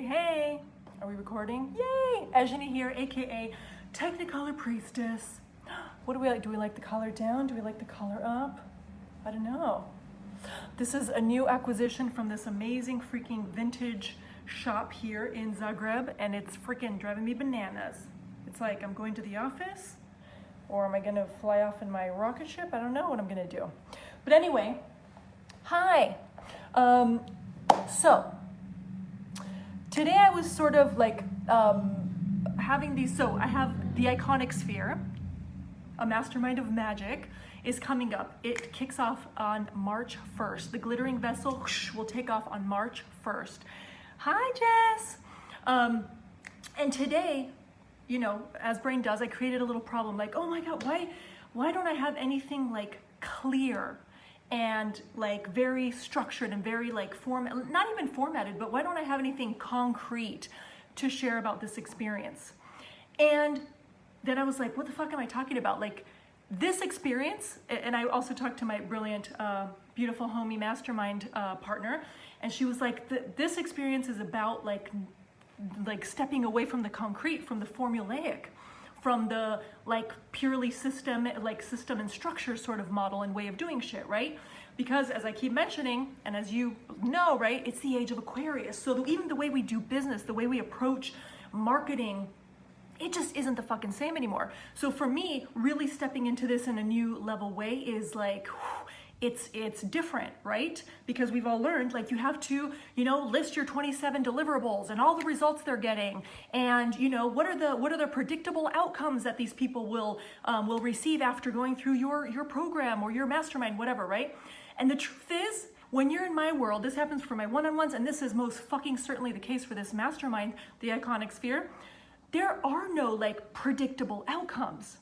Hey, are we recording? Yay! Ejani here, aka Technicolor Priestess. What do we like? Do we like the collar down? Do we like the collar up? I don't know. This is a new acquisition from this amazing freaking vintage shop here in Zagreb, and it's freaking driving me bananas. It's like I'm going to the office, or am I gonna fly off in my rocket ship? I don't know what I'm gonna do. But anyway, hi. So today I was sort of like having these, so I have the Iconic Sphere, a mastermind of magic, is coming up. It kicks off on March 1st. The glittering vessel will take off on March 1st. Hi, Jess. And today, you know, as brain does, I created a little problem like, oh my God, why don't I have anything like clear and like very structured and very like not even formatted, but why don't I have anything concrete to share about this experience? And then I was like, what the fuck am I talking about? Like this experience, and I also talked to my brilliant, beautiful homie mastermind partner, and she was like, this experience is about like stepping away from the concrete, from the formulaic, from the like purely system and structure sort of model and way of doing shit, right? Because as I keep mentioning, and as you know, right, it's the age of Aquarius. So even the way we do business, the way we approach marketing, it just isn't the fucking same anymore. So for me, really stepping into this in a new level way is like, it's different, right? Because we've all learned, like, you have to, you know, list your 27 deliverables and all the results they're getting, and you know, what are the predictable outcomes that these people will receive after going through your program or your mastermind, whatever, right? And the truth is, when you're in my world, this happens for my one-on-ones, and this is most fucking certainly the case for this mastermind, the Iconic Sphere, there are no like predictable outcomes,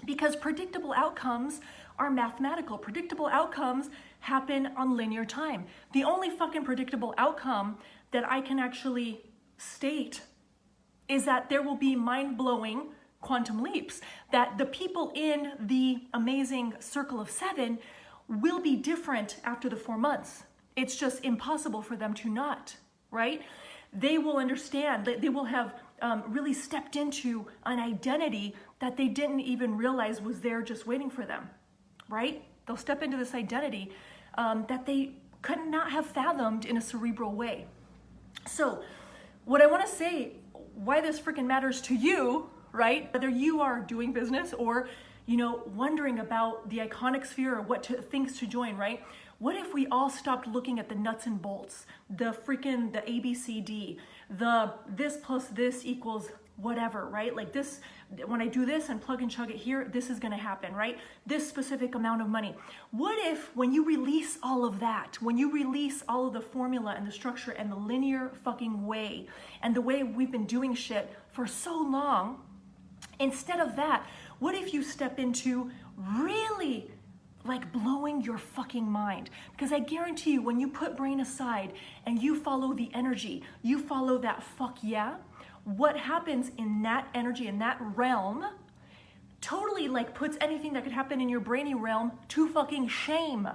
because predictable outcomes are mathematical. Predictable outcomes happen on linear time. The only fucking predictable outcome that I can actually state is that there will be mind-blowing quantum leaps, that the people in the amazing circle of 7 will be different after the 4 months. It's just impossible for them to not, right? They will understand, they will have really stepped into an identity that they didn't even realize was there just waiting for them, right? They'll step into this identity that they could not have fathomed in a cerebral way. So what I want to say, why this freaking matters to you, right? Whether you are doing business or, you know, wondering about the Iconic Sphere or things to join, right? What if we all stopped looking at the nuts and bolts, the ABCD, this plus this equals whatever, right? Like this, when I do this and plug and chug it here, this is gonna happen, right? This specific amount of money. What if when you release all of that, when you release all of the formula and the structure and the linear fucking way and the way we've been doing shit for so long, instead of that, what if you step into really like blowing your fucking mind? Because I guarantee you, when you put brain aside and you follow the energy, you follow that fuck yeah, what happens in that energy, in that realm, totally like puts anything that could happen in your brainy realm to fucking shame.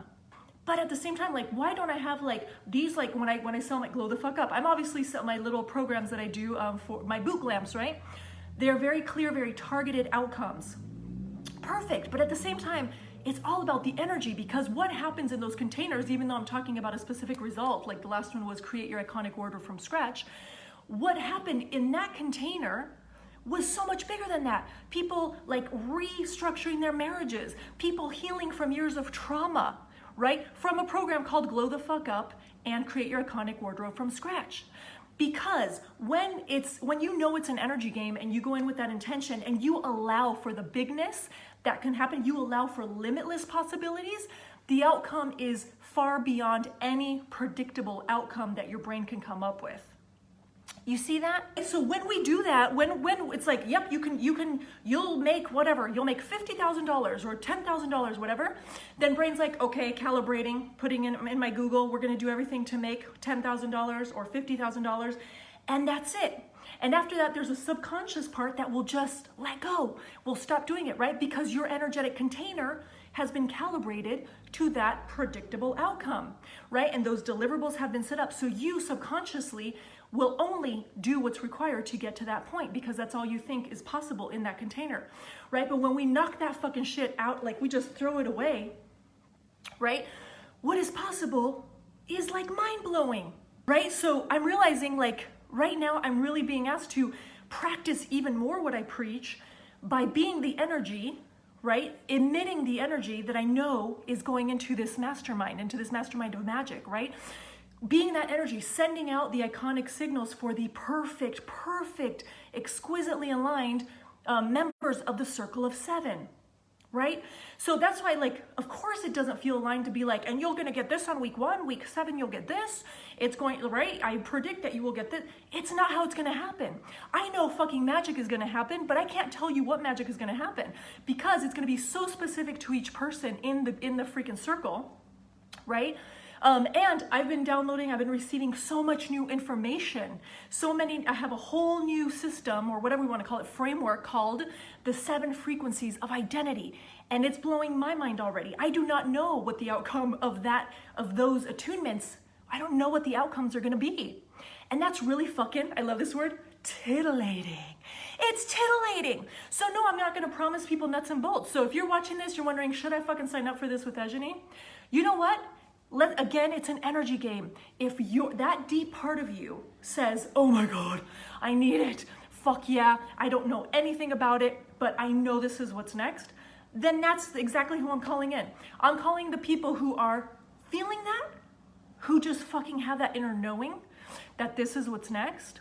But at the same time, like, why don't I have like these, like when I sell my Glow the Fuck Up, I'm obviously sell my little programs that I do for my boot lamps, right? They're very clear, very targeted outcomes. Perfect, but at the same time, it's all about the energy, because what happens in those containers, even though I'm talking about a specific result, like the last one was create your iconic wardrobe from scratch, what happened in that container was so much bigger than that. People like restructuring their marriages, people healing from years of trauma, right? From a program called Glow the Fuck Up and Create Your Iconic Wardrobe from Scratch. Because when you know it's an energy game and you go in with that intention and you allow for the bigness that can happen, you allow for limitless possibilities, the outcome is far beyond any predictable outcome that your brain can come up with. You see that? So when we do that, when it's like, yep, you'll make whatever, you'll make $50,000 or $10,000, whatever, then brain's like, okay, calibrating, putting in my Google, we're gonna do everything to make $10,000 or $50,000, and that's it. And after that, there's a subconscious part that will just let go. We'll stop doing it, right? Because your energetic container has been calibrated to that predictable outcome, right? And those deliverables have been set up. So you subconsciously will only do what's required to get to that point because that's all you think is possible in that container, right? But when we knock that fucking shit out, like we just throw it away, right? What is possible is like mind-blowing, right? So I'm realizing like right now I'm really being asked to practice even more what I preach by being the energy, right? Emitting the energy that I know is going into this mastermind of magic, right? Being that energy, sending out the iconic signals for the perfect, exquisitely aligned members of the Circle of Seven, right? So that's why, like, of course it doesn't feel aligned to be like, and you're gonna get this on week 1, week 7, you'll get this. It's going, right? I predict that you will get this. It's not how it's gonna happen. I know fucking magic is gonna happen, but I can't tell you what magic is gonna happen because it's gonna be so specific to each person in the freaking circle, right? And I've been receiving so much new information. I have a whole new system, or whatever we want to call it, framework called the 7 frequencies of identity. And it's blowing my mind already. I do not know what the outcome of those attunements, I don't know what the outcomes are going to be. And that's really fucking, I love this word, titillating. It's titillating. So no, I'm not going to promise people nuts and bolts. So if you're watching this, you're wondering, should I fucking sign up for this with Ejani? You know what? Again, it's an energy game. If that deep part of you says, oh my God, I need it. Fuck yeah, I don't know anything about it, but I know this is what's next. Then that's exactly who I'm calling in. I'm calling the people who are feeling that, who just fucking have that inner knowing that this is what's next,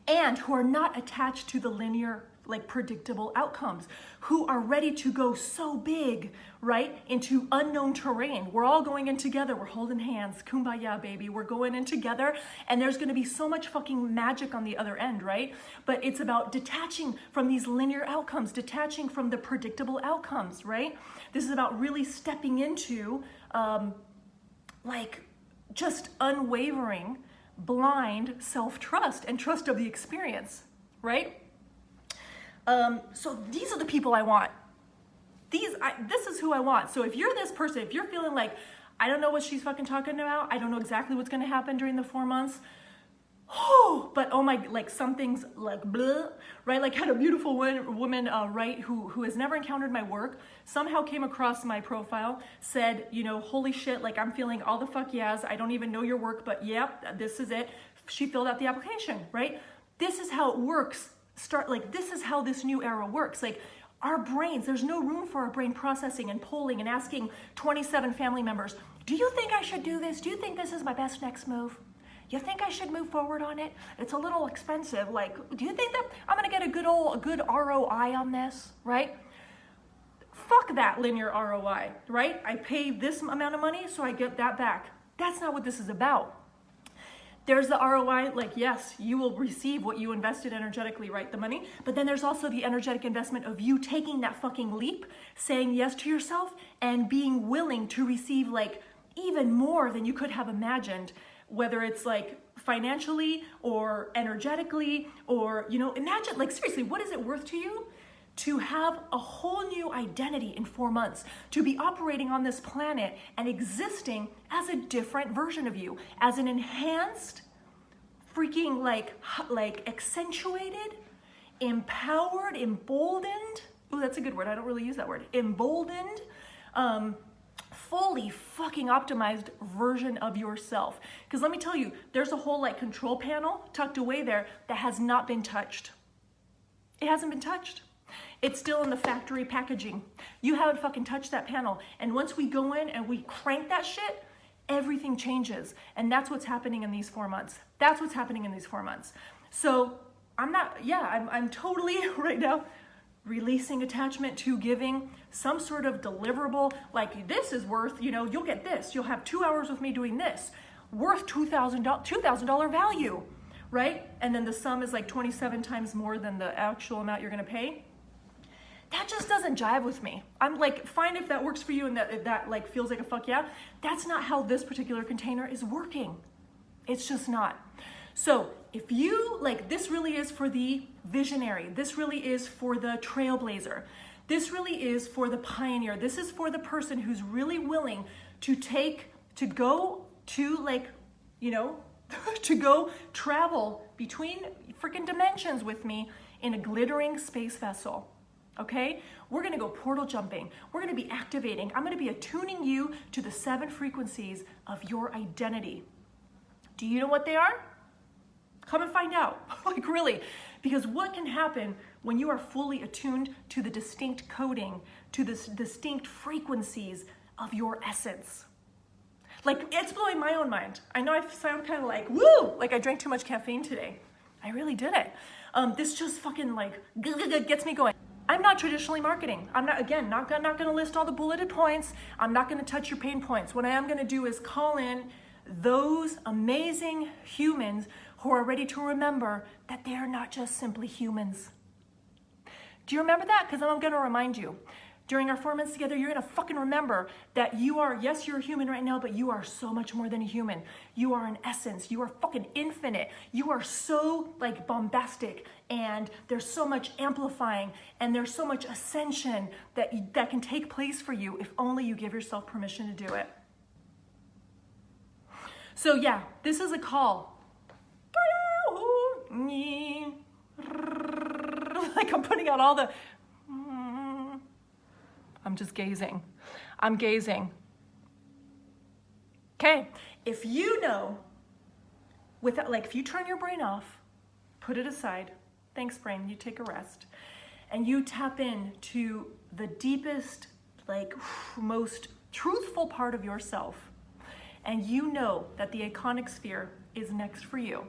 and who are not attached to the linear, like predictable outcomes, who are ready to go so big, right, into unknown terrain. We're all going in together. We're holding hands. Kumbaya, baby. We're going in together, and there's going to be so much fucking magic on the other end, right? But it's about detaching from these linear outcomes, detaching from the predictable outcomes, right? This is about really stepping into, like, just unwavering, blind self-trust and trust of the experience, right? So these are the people I want. This is who I want. So if you're this person, if you're feeling like, I don't know what she's fucking talking about, I don't know exactly what's going to happen during the 4 months, but oh my, like something's like bleh, right? Like had a beautiful woman, right, who has never encountered my work, somehow came across my profile, said, you know, holy shit, like I'm feeling all the fuck yes, I don't even know your work, but yep, this is it. She filled out the application, right? This is how it works. This is how this new era works. Like our brains, there's no room for our brain processing and polling and asking 27 family members, do you think I should do this? Do you think this is my best next move? You think I should move forward on it? It's a little expensive. Like, do you think that I'm gonna get a good ROI on this, right? Fuck that linear ROI, right? I pay this amount of money, so I get that back. That's not what this is about. There's the ROI, like, yes, you will receive what you invested energetically, right, the money, but then there's also the energetic investment of you taking that fucking leap, saying yes to yourself, and being willing to receive, like, even more than you could have imagined, whether it's, like, financially or energetically or, you know, imagine, like, seriously, what is it worth to you to have a whole new identity in 4 months, to be operating on this planet and existing as a different version of you, as an enhanced, freaking like accentuated, empowered, emboldened, oh, that's a good word, I don't really use that word, emboldened, fully fucking optimized version of yourself. Because let me tell you, there's a whole like control panel tucked away there that has not been touched. It hasn't been touched. It's still in the factory packaging. You haven't fucking touched that panel. And once we go in and we crank that shit, everything changes. And that's what's happening in these 4 months. That's what's happening in these 4 months. So I'm totally right now releasing attachment to giving some sort of deliverable, like this is worth, you know, you'll get this. You'll have 2 hours with me doing this, worth $2,000 value, right? And then the sum is like 27 times more than the actual amount you're gonna pay. That just doesn't jive with me. I'm like, fine if that works for you and that like feels like a fuck yeah. That's not how this particular container is working. It's just not. So if you, like, this really is for the visionary. This really is for the trailblazer. This really is for the pioneer. This is for the person who's really willing to go to, like, you know, to go travel between freaking dimensions with me in a glittering space vessel. Okay? We're gonna go portal jumping. We're gonna be activating. I'm gonna be attuning you to the 7 frequencies of your identity. Do you know what they are? Come and find out. Like, really. Because what can happen when you are fully attuned to the distinct coding, to the distinct frequencies of your essence? Like, it's blowing my own mind. I know I sound kind of like, woo, like I drank too much caffeine today. I really did it. This just fucking like gets me going. I'm not traditionally marketing. I'm not, again, not gonna list all the bulleted points. I'm not gonna touch your pain points. What I am gonna do is call in those amazing humans who are ready to remember that they are not just simply humans. Do you remember that? Because I'm gonna remind you. During our 4 months together, you're gonna fucking remember that you are, yes, you're a human right now, but you are so much more than a human. You are an essence. You are fucking infinite. You are so like bombastic, and there's so much amplifying, and there's so much ascension that can take place for you if only you give yourself permission to do it. So yeah, this is a call. Like I'm putting out all the, I'm just gazing. I'm gazing. Okay, if you know, without, like if you turn your brain off, put it aside, thanks brain, you take a rest, and you tap in to the deepest, like most truthful part of yourself, and you know that the iconic sphere is next for you.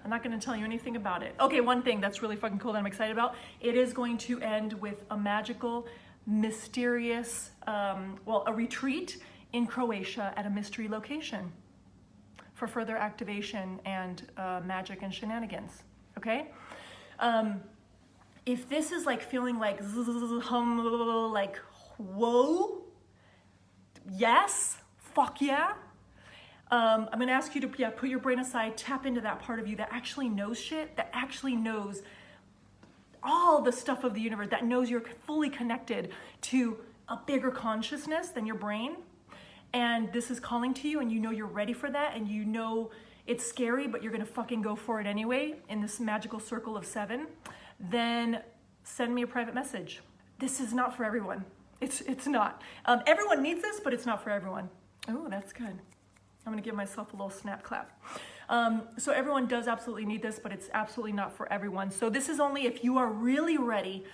I'm not gonna tell you anything about it. Okay, one thing that's really fucking cool that I'm excited about, it is going to end with a magical, mysterious, a retreat in Croatia at a mystery location for further activation and magic and shenanigans, okay? If this is like feeling like, like, whoa, yes, fuck yeah. I'm gonna ask you to put your brain aside, tap into that part of you that actually knows shit, that actually knows all the stuff of the universe, that knows you're fully connected to a bigger consciousness than your brain. And this is calling to you, and you know you're ready for that, and you know it's scary, but you're gonna fucking go for it anyway in this magical circle of 7, then send me a private message. This is not for everyone. It's not. Everyone needs this, but it's not for everyone. Oh, that's good. I'm gonna give myself a little snap clap. So everyone does absolutely need this, but it's absolutely not for everyone. So this is only if you are really ready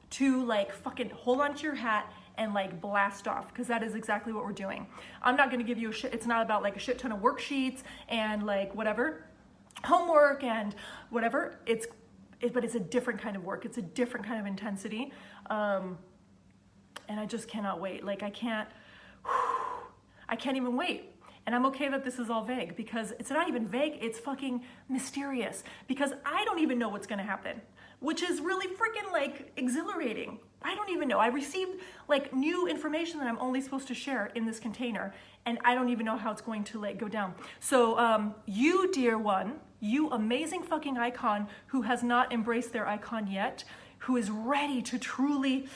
to like fucking hold onto your hat and like blast off, because that is exactly what we're doing. I'm not gonna give you a shit, it's not about like a shit ton of worksheets and like whatever, homework and whatever. But it's a different kind of work. It's a different kind of intensity. And I just cannot wait. Like I can't even wait. And I'm okay that this is all vague, because it's not even vague, it's fucking mysterious, because I don't even know what's gonna happen, which is really freaking like exhilarating. I don't even know. I received like new information that I'm only supposed to share in this container, and I don't even know how it's going to like go down. So you, dear one, you amazing fucking icon who has not embraced their icon yet, who is ready to truly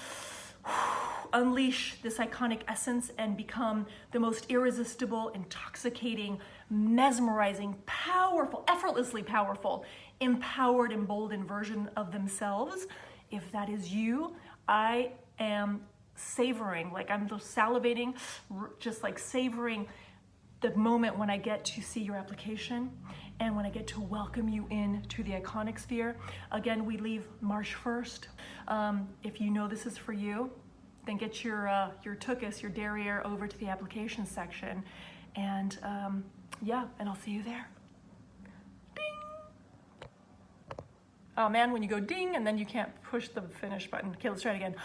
unleash this iconic essence and become the most irresistible, intoxicating, mesmerizing, powerful, effortlessly powerful, empowered, emboldened version of themselves. If that is you, I am savoring, like I'm just salivating, just like savoring the moment when I get to see your application and when I get to welcome you in to the iconic sphere. Again, we leave March 1st. If you know this is for you, then get your tuchus, your derriere over to the application section. And yeah, and I'll see you there. Oh man, when you go ding and then you can't push the finish button. Okay, let's try it again.